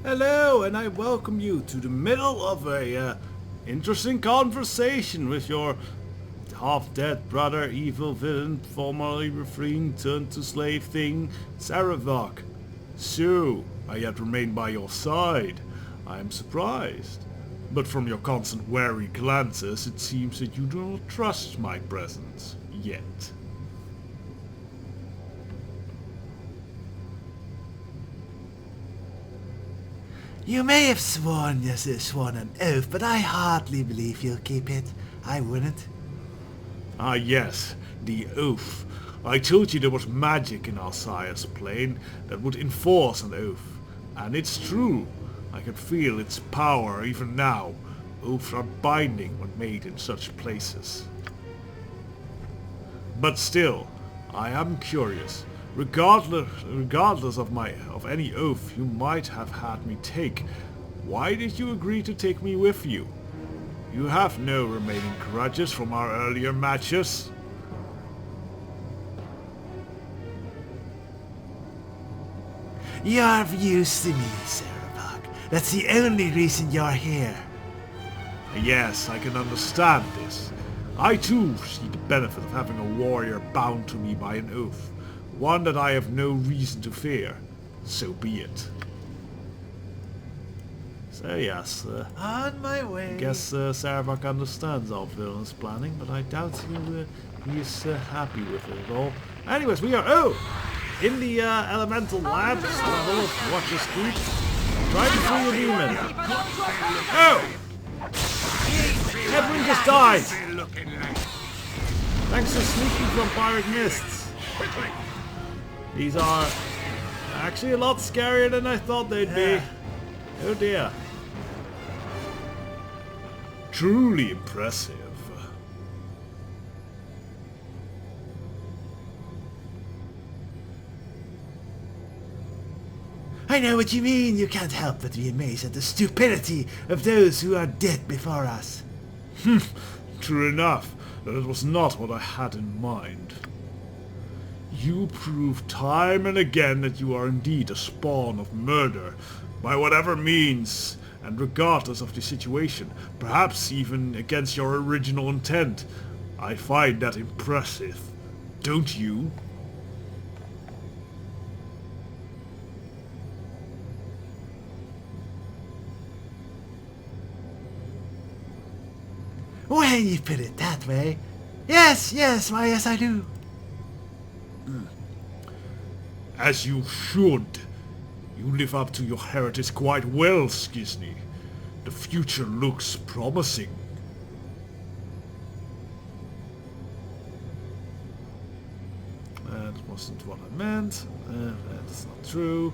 Hello, and I welcome you to the middle of a interesting conversation with your half-dead brother, evil villain, formerly refrain turned to slave thing, Saravok. So, I yet remain by your side. I am surprised. But from your constant wary glances, it seems that you do not trust my presence. Yet. You may have sworn an oath, but I hardly believe you'll keep it. I wouldn't. Ah yes, the oath. I told you there was magic in our sire's plane that would enforce an oath. And it's true. I can feel its power even now. Oaths are binding when made in such places. But still, I am curious. Regardless of any oath you might have had me take, why did you agree to take me with you? You have no remaining grudges from our earlier matches. You're of use to me, Sarabak. That's the only reason you're here. Yes, I can understand this. I too see the benefit of having a warrior bound to me by an oath. One that I have no reason to fear. So be it. So yes, On my way. I guess Saravak understands our villainous planning, but I doubt he is happy with it at all. Anyways, we are in the elemental labs, the whole of Watcher's Keep. Try to free a demon. Oh! Edwin just died! Thanks to sneaking from pirate mists. These are actually a lot scarier than I thought they'd be. Oh dear. Truly impressive. I know what you mean. You can't help but be amazed at the stupidity of those who are dead before us. True enough, that it was not what I had in mind. You prove time and again that you are indeed a spawn of murder, by whatever means, and regardless of the situation, perhaps even against your original intent. I find that impressive, don't you? When you put it that way. Yes, why yes I do. As you should. You live up to your heritage quite well, Skizny. The future looks promising. That wasn't what I meant. That's not true.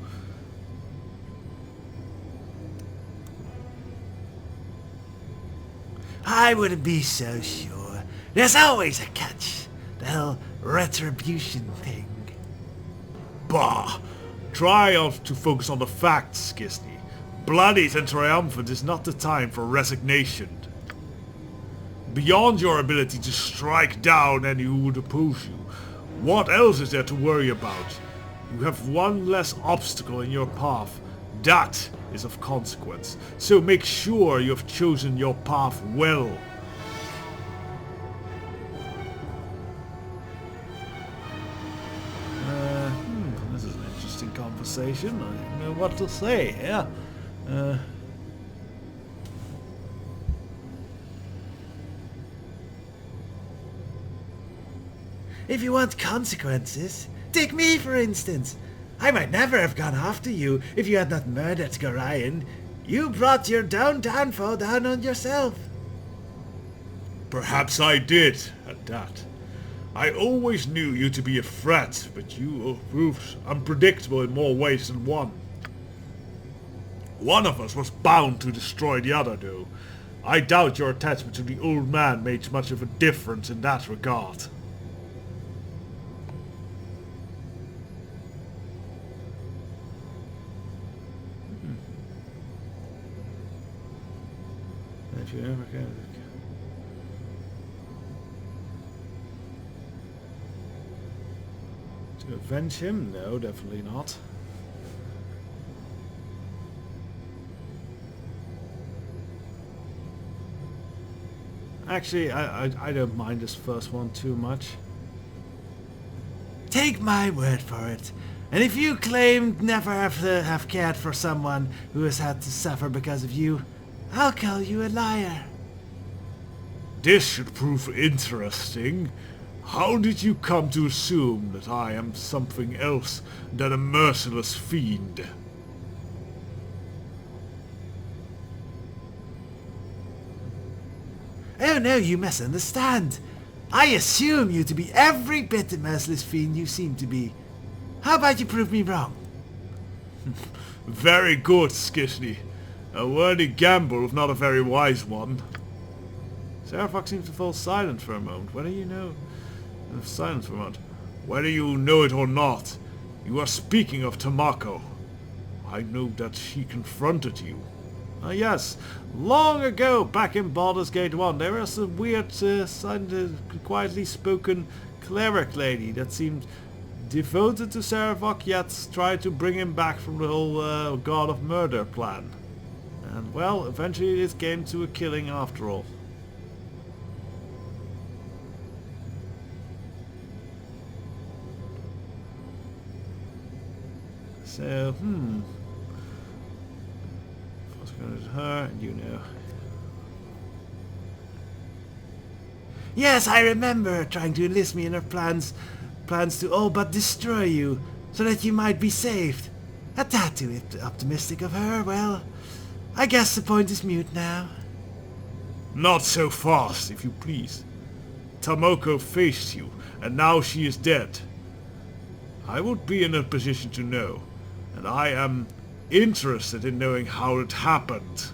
I wouldn't be so sure. There's always a catch. The whole retribution thing. Bah! Try to focus on the facts, Skizny. Bloodied and triumphant is not the time for resignation. Beyond your ability to strike down any who would oppose you, what else is there to worry about? You have one less obstacle in your path. That is of consequence. So make sure you have chosen your path well. This is an interesting conversation. I don't know what to say here. If you want consequences, take me for instance. I might never have gone after you if you had not murdered Gorion. You brought your downfall down on yourself. Perhaps I did, at that. I always knew you to be a threat, but you proved unpredictable in more ways than one. One of us was bound to destroy the other, though. I doubt your attachment to the old man made much of a difference in that regard. If you ever can. To avenge him? No, definitely not. Actually, I don't mind this first one too much. Take my word for it. And if you claim never have cared for someone who has had to suffer because of you, I'll call you a liar. This should prove interesting. How did you come to assume that I am something else than a merciless fiend? Oh no, you misunderstand. I assume you to be every bit the merciless fiend you seem to be. How about you prove me wrong? Very good, Skisney. A worthy gamble, if not a very wise one. Sarah seems to fall silent for a moment. Whether you know... Silence for a moment. Whether you know it or not, you are speaking of Tamako. I know that she confronted you. Yes, long ago, back in Baldur's Gate 1, there was a weird, quietly spoken cleric lady that seemed devoted to Saravok, yet tried to bring him back from the whole God of Murder plan. And well, eventually it came to a killing after all. So, What's going to her, and you know. Yes, I remember her trying to enlist me in her plans to all but destroy you, so that you might be saved. A tad too optimistic of her. Well, I guess the point is moot now. Not so fast, if you please. Tamoko faced you, and now she is dead. I would be in a position to know, and I am interested in knowing how it happened.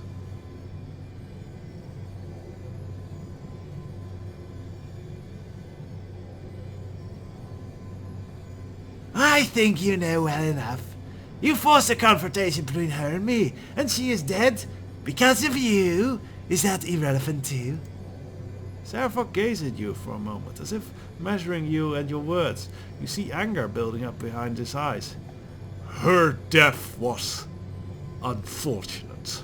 I think you know well enough. You forced a confrontation between her and me, and she is dead. Because of you. Is that irrelevant too? Saravok gazed at you for a moment, as if measuring you and your words. You see anger building up behind his eyes. Her death was unfortunate.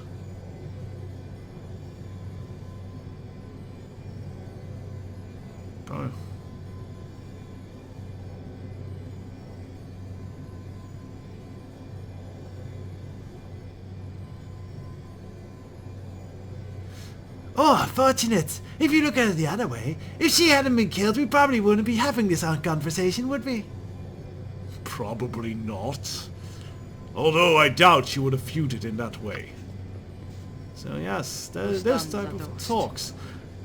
Oh. Oh, unfortunate. If you look at it the other way, if she hadn't been killed, we probably wouldn't be having this conversation, would we? Probably not. Although I doubt she would have viewed it in that way. So yes, there's those type of talks.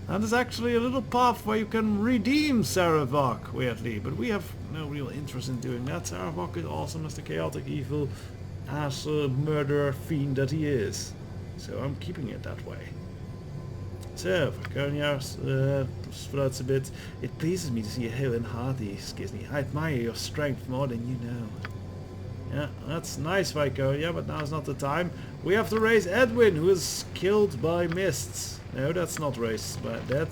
And there's actually a little path where you can redeem Saravok, weirdly. But we have no real interest in doing that. Saravok is awesome as the chaotic evil ass murderer fiend that he is. So I'm keeping it that way. So, Verkonia's flirts a bit. It pleases me to see you hale and hearty, Skisney. I admire your strength more than you know. Yeah, that's nice, Viconia, but now's not the time. We have to raise Edwin, who is killed by mists. No, that's not raised by dead.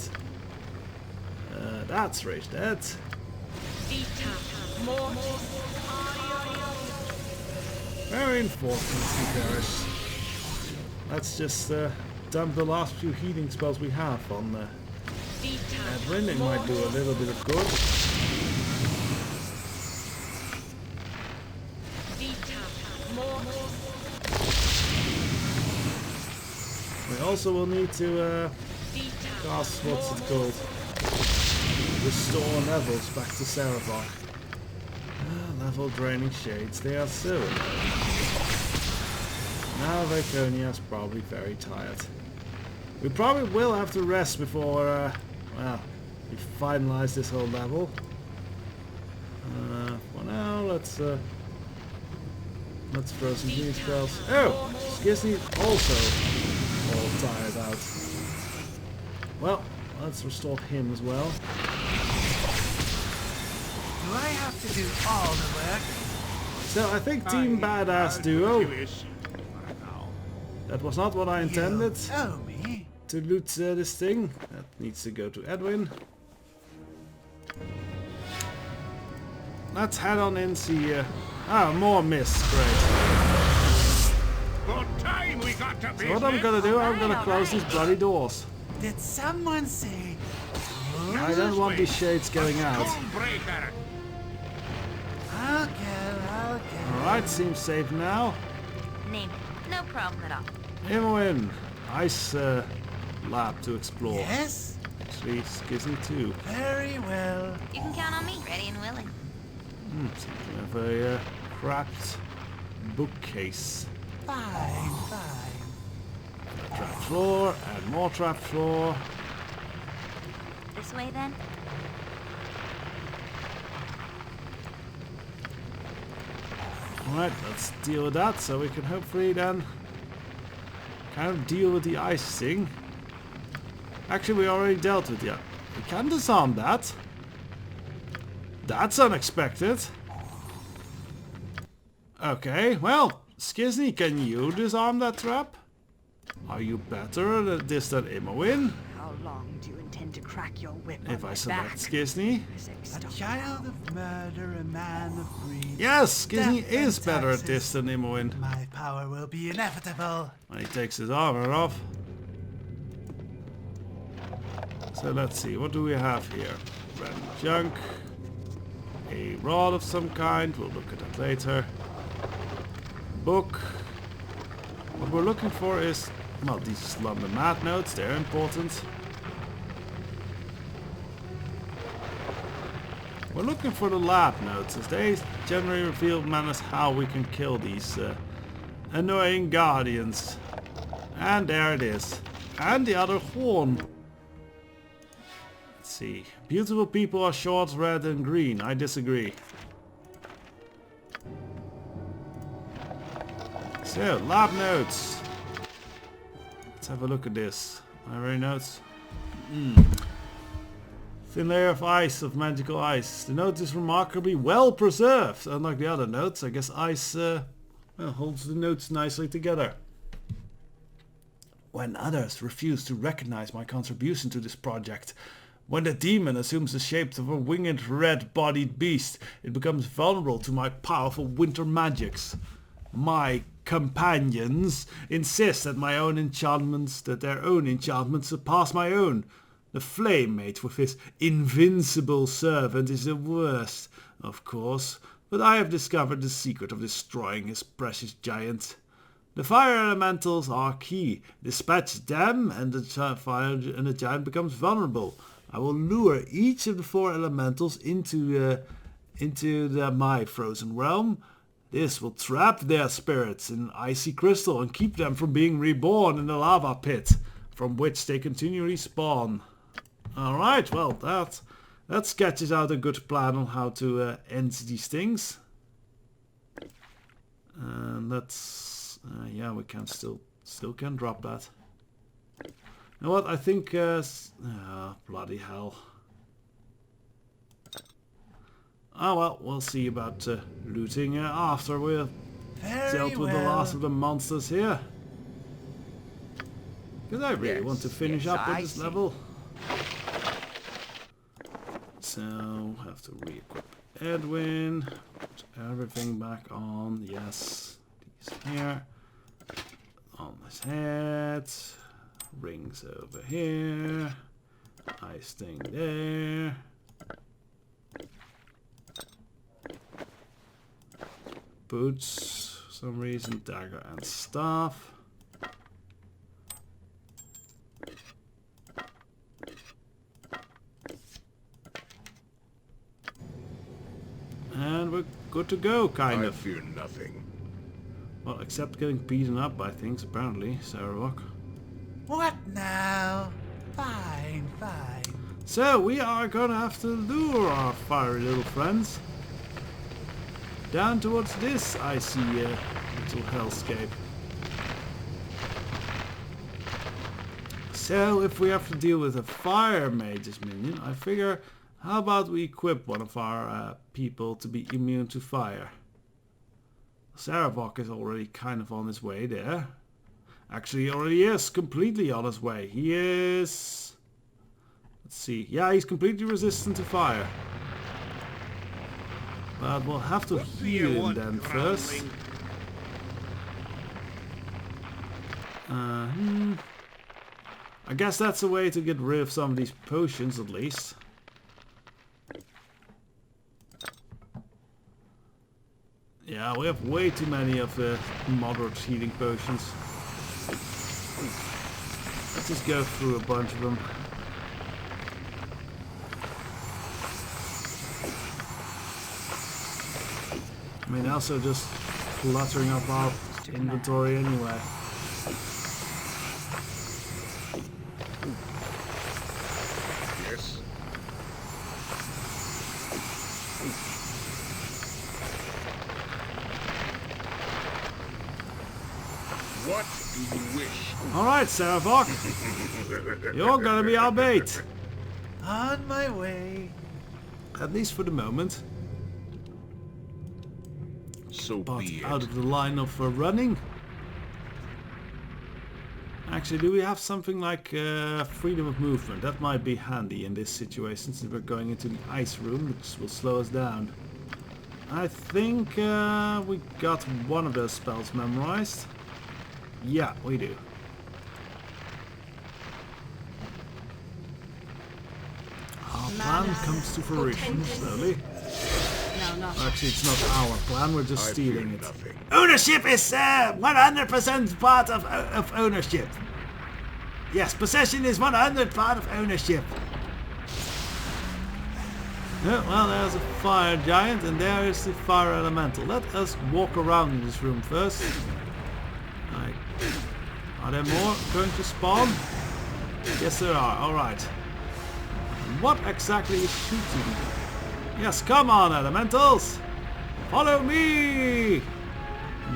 That's raised dead. Very important, Paris. Let's just dump the last few healing spells we have on Edwin. It might do a little bit of good. We also will need to cast, what's it called? Restore levels back to Saravok. Level draining shades, they are so annoying. Now Viconia's probably very tired. We probably will have to rest before, well, we finalize this whole level. For now, let's throw some healing spells. Oh! Skisney also all tired out. Well, let's restore him as well. Do I have to do all the work? So I think Team Badass Duo. That was not what I intended. To loot this thing. That needs to go to Edwin. Let's head on in, see... more mist. Great. So what I'm gonna do, I'm gonna close these bloody doors. Did someone say? I don't want these shades going out. I'll go. Alright, seems safe now. Name it. No problem at all. Imoen, ice lab to explore. Yes? Actually, Skizzy too. Very well. You can count on me. Ready and willing. Something of a cracked bookcase. Fine. Trap floor, and more trap floor. This way then? Alright, let's deal with that so we can hopefully then kind of deal with the ice thing. Actually, we already dealt with it. We can disarm that. That's unexpected. Okay, well, Skizzy, can you disarm that trap? Are you better at this than Imoen? How long do you intend to crack your whip If on I my select back? Skizzy. A child of murder, a man of greed. Yes, Skizzy Death is and better at taxes. this than Imoen. My power will be inevitable. When he takes his armor off. So let's see, what do we have here? Random junk. A rod of some kind, we'll look at that later. Book. What we're looking for is, well, these London Mad notes, they're important. We're looking for the lab notes, as they generally reveal menace how we can kill these annoying guardians. And there it is. And the other horn. Let's see. Beautiful people are short, red and green. I disagree. So, lab notes. Let's have a look at this. Library notes. Thin layer of ice, of magical ice. The note is remarkably well preserved. Unlike the other notes, I guess ice holds the notes nicely together. When others refuse to recognize my contribution to this project, when the demon assumes the shape of a winged red-bodied beast, it becomes vulnerable to my powerful winter magics. My companions insist that their own enchantments surpass my own. The flame mate with his invincible servant is the worst, of course, but I have discovered the secret of destroying his precious giant. The fire elementals are key. Dispatch them and the giant becomes vulnerable. I will lure each of the 4 elementals into my frozen realm. This will trap their spirits in icy crystal and keep them from being reborn in the lava pit, from which they continually spawn. Alright, well that sketches out a good plan on how to end these things. And that's yeah, we can still can drop that. You know what? I think bloody hell. Oh well, we'll see about looting after we've dealt with the last of the monsters here. Because I really want to finish up with this level. So, have to re-equip Edwin. Put everything back on. Yes. These here. On his head. Rings over here. Ice thing there. Boots, for some reason, dagger and staff. And we're good to go, kind of. I fear nothing. Well, except getting beaten up by things, apparently, Sarah. What now? Fine. So, we are gonna have to lure our fiery little friends down towards this icy little hellscape. So if we have to deal with a fire mage's minion, I figure how about we equip one of our people to be immune to fire. Sarevok is already kind of on his way there. Actually, he already is completely on his way. He is... Let's see. Yeah, he's completely resistant to fire. But we'll have to heal him then first. I guess that's a way to get rid of some of these potions at least. Yeah, we have way too many of the moderate healing potions. Let's just go through a bunch of them. I mean, also just cluttering up our inventory anyway. Yes. What do you wish? Alright, Sarafok. You're gonna be our bait. On my way. At least for the moment. So But be out it. of the line of running. Actually, do we have something like freedom of movement? That might be handy in this situation since we're going into the ice room, which will slow us down. I think we got one of those spells memorized. Yeah, we do. Our plan comes to fruition slowly. No, not Actually, it's not our plan, we're just I stealing fear it. nothing. Ownership is 100% part of ownership. Yes, possession is 100 part of ownership. Yeah, well, there's a fire giant and there is the fire elemental. Let us walk around in this room first. Like, are there more going to spawn? Yes, there are. Alright. What exactly is shooting? Yes, come on, elementals! Follow me!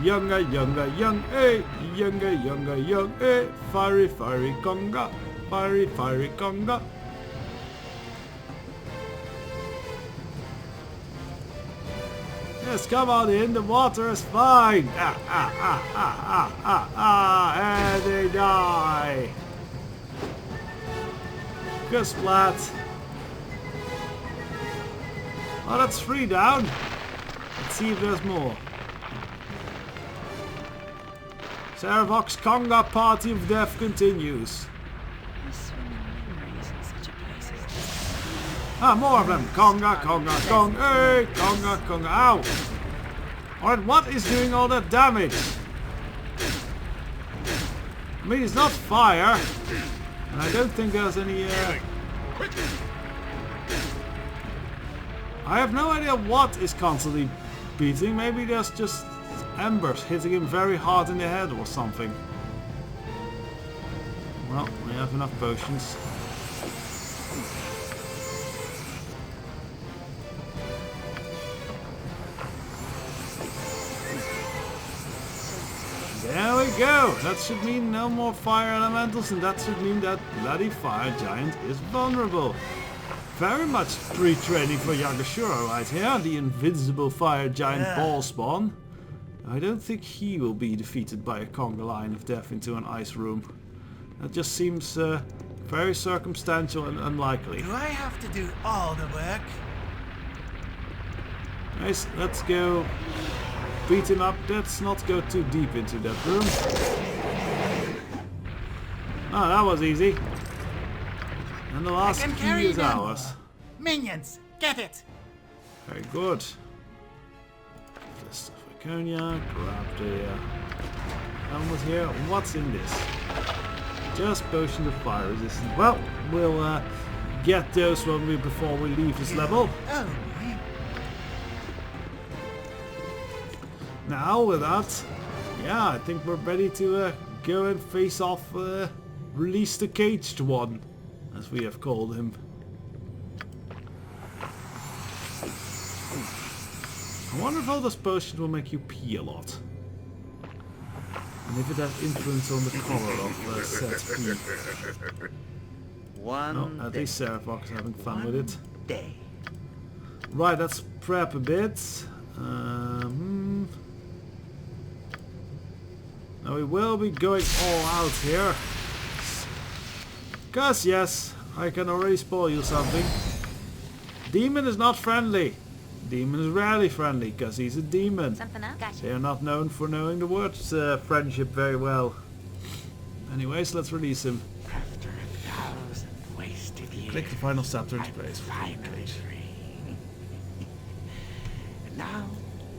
Younger, younger, young, eh! Younger, younger, young, eh! Fiery, fiery conga! Fiery, fiery conga! Yes, come on in, the water is fine! Ah, ah, ah, ah, ah, ah, ah, and they die! Good splat! Oh, that's 3 down. Let's see if there's more. Saravok's Conga party of death continues. swimming memories in such a place as this. Ah, more of them. Conga, Conga, Conga. Hey, Conga, Conga. Ow. Alright, what is doing all that damage? I mean, it's not fire. And I don't think there's any... I have no idea what is constantly beating. Maybe there's just embers hitting him very hard in the head or something. Well, we have enough potions. There we go! That should mean no more fire elementals, and that should mean that bloody fire giant is vulnerable. Very much pre-training for Yagashura right here, the invincible fire giant ball spawn. I don't think he will be defeated by a conga line of death into an ice room. That just seems very circumstantial and unlikely. Do I have to do all the work? Nice, let's go beat him up. Let's not go too deep into that room. Oh, that was easy. And the last can key carry is them. ours. Minions, get it! Very good. Fist of Iconia, grab the helmet here. What's in this? Just potions of fire resistance. Well, we'll get those before we leave this level. Oh, Now with that, yeah, I think we're ready to go and face off Release the Caged One, as we have called him. I wonder if all those potions will make you pee a lot. And if it has influence on the color of set pee. One No, at day. least Sarafok is having fun with it. Day. Right, let's prep a bit. Now we will be going all out here. Cause yes, I can already spoil you something. Demon is not friendly. Demon is rarely friendly because he's a demon. Something else? Gotcha. They are not known for knowing the words friendship very well. Anyways, let's release him. After 1,000 wasted years, Click the final chapter into I'm place. finally free. And now,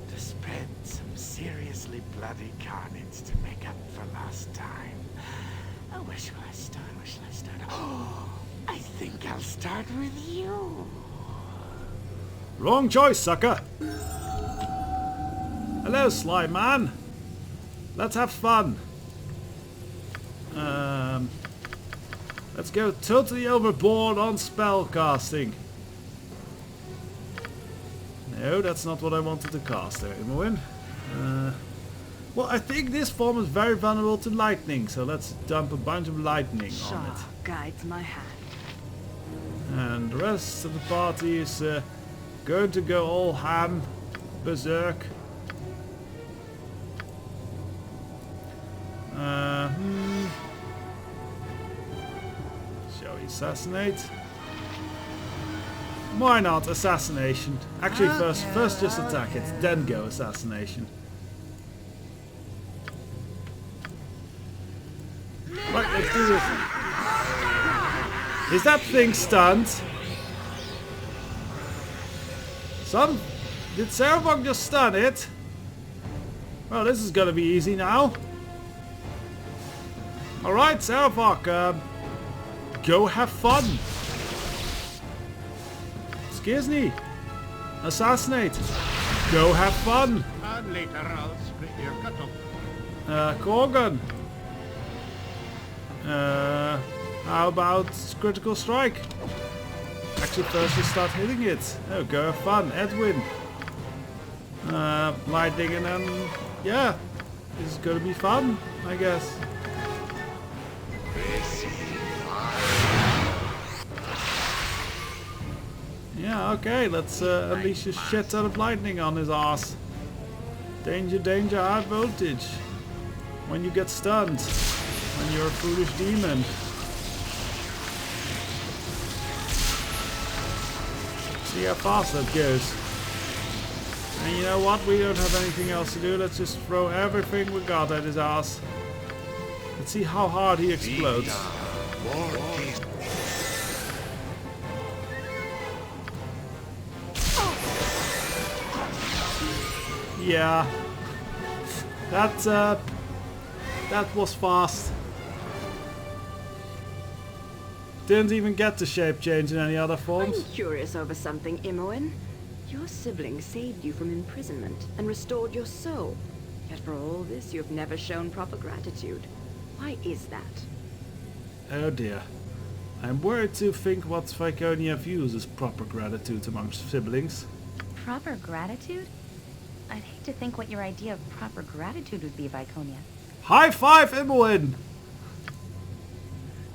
to spread some seriously bloody carnage to make up for lost time. Oh, where shall I start? Where shall I start? Oh, I think I'll start with you. Wrong choice, sucker! Hello, Slime Man! Let's have fun! Let's go totally overboard on spell casting. No, that's not what I wanted to cast there, Imoen. Well, I think this form is very vulnerable to lightning, so let's dump a bunch of lightning on it. guides my hand. And the rest of the party is going to go all ham, berserk. Shall we assassinate? Why not assassination? Actually, first just attack it, then go assassination. Right, let's do this. Is that thing stunned? Did Sarabog just stun it? Well, this is gonna be easy now. Alright, Sarabog, go have fun. Skizny, assassinate. Go have fun. And later I'll split your cut off. Korgan. How about critical strike? Actually, first you start hitting it. Oh, go have fun, Edwin. Lightning, and then yeah, this is gonna be fun, I guess. Yeah, okay, let's unleash a shit ton of lightning on his ass. Danger, danger, high voltage. When you get stunned. When you're a foolish demon. See how fast that goes. And you know what? We don't have anything else to do. Let's just throw everything we got at his ass. Let's see how hard he explodes. Yeah. That was fast. Didn't even get to shape change in any other forms. I'm curious over something, Imoen. Your sibling saved you from imprisonment and restored your soul. Yet for all this, you have never shown proper gratitude. Why is that? Oh dear. I'm worried to think what Viconia views as proper gratitude amongst siblings. Proper gratitude? I'd hate to think what your idea of proper gratitude would be, Viconia. High five, Imoen!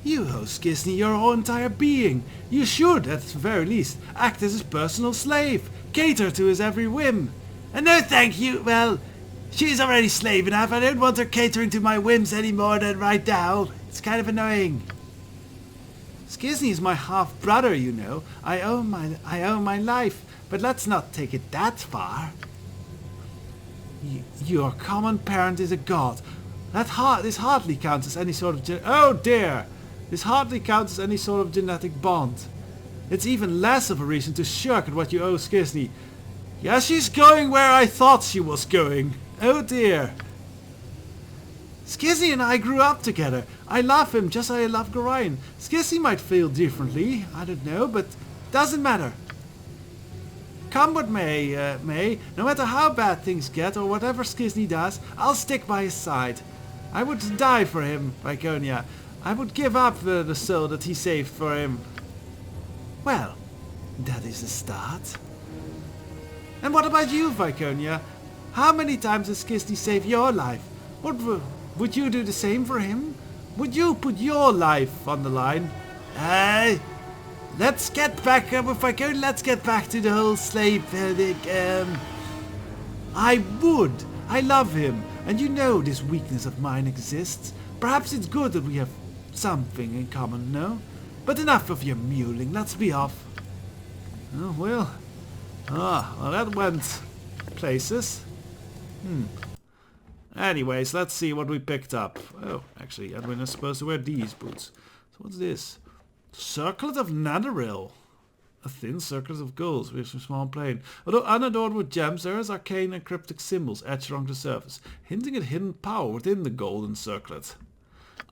You owe Skizny your whole entire being. You should, at the very least, act as his personal slave. Cater to his every whim. And no thank you, well, she's already slave enough. I don't want her catering to my whims any more than right now. It's kind of annoying. Skizny is my half-brother, you know. I owe my life, but let's not take it that far. Your common parent is a god. This hardly counts as any sort of oh dear! This hardly counts as any sort of genetic bond. It's even less of a reason to shirk at what you owe Skizny. Yeah, she's going where I thought she was going. Oh dear. Skizzy and I grew up together. I love him just as I love Gorion. Skizzy might feel differently, I don't know, but doesn't matter. Come what may, no matter how bad things get or whatever Skizny does, I'll stick by his side. I would die for him, Viconia. I would give up the soul that he saved for him. Well, that is a start. And what about you, Viconia? How many times has Skizny saved your life? Would you do the same for him? Would you put your life on the line? Let's get back, Viconia, let's get back to the whole slave thing. I would. I love him. And you know this weakness of mine exists. Perhaps it's good that we have something in common, no? But enough of your mewling, let's be off. Oh, well. Well, that went places. Anyways, let's see what we picked up. Oh, actually, Edwin is supposed to wear these boots. So what's this? Circlet of Netheril. A thin circlet of gold with a small plane. Although unadorned with gems, there is arcane and cryptic symbols etched along the surface, hinting at hidden power within the golden circlet.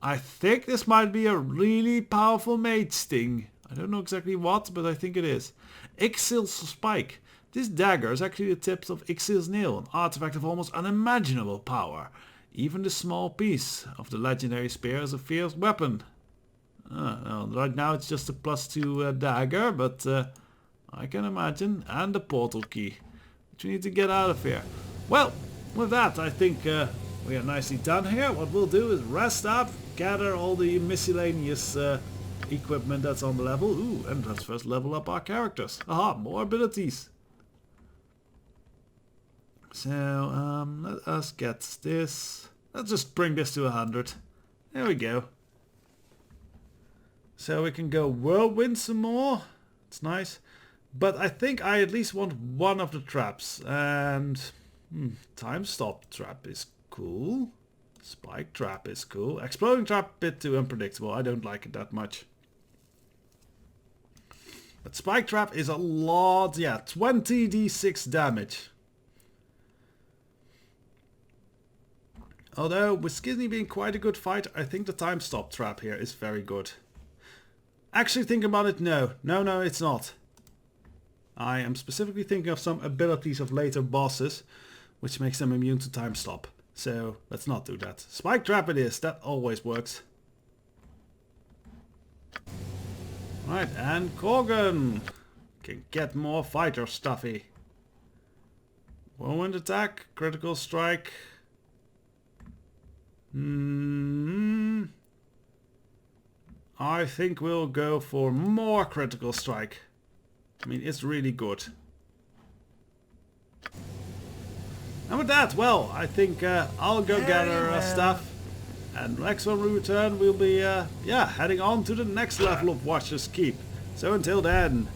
I think this might be a really powerful mage sting. I don't know exactly what, but I think it is. Ixil's spike. This dagger is actually the tip of Ixil's nail, an artifact of almost unimaginable power. Even this small piece of the legendary spear is a fierce weapon. Well, right now it's just a +2 dagger, but I can imagine. And the portal key, which we need to get out of here. Well, with that, I think we are nicely done here. What we'll do is rest up, gather all the miscellaneous equipment that's on the level. Ooh, and let's first level up our characters. Aha, more abilities. So, let us get this. Let's just bring this to 100. There we go. So we can go whirlwind some more. It's nice. But I think I at least want one of the traps. And time stop trap is cool. Spike trap is cool. Exploding trap, a bit too unpredictable. I don't like it that much. But spike trap is a lot. Yeah, 20d6 damage. Although with Skizzy being quite a good fighter, I think the time stop trap here is very good. Actually thinking about it, no, it's not. I am specifically thinking of some abilities of later bosses, which makes them immune to time stop. So let's not do that. Spike trap it is, that always works. Right, and Korgan can get more fighter stuffy. Whirlwind attack, critical strike. I think we'll go for more critical strike. I mean, it's really good. And with that, well, I think I'll go gather stuff. And next when we return, we'll be, heading on to the next level of Watcher's Keep. So until then,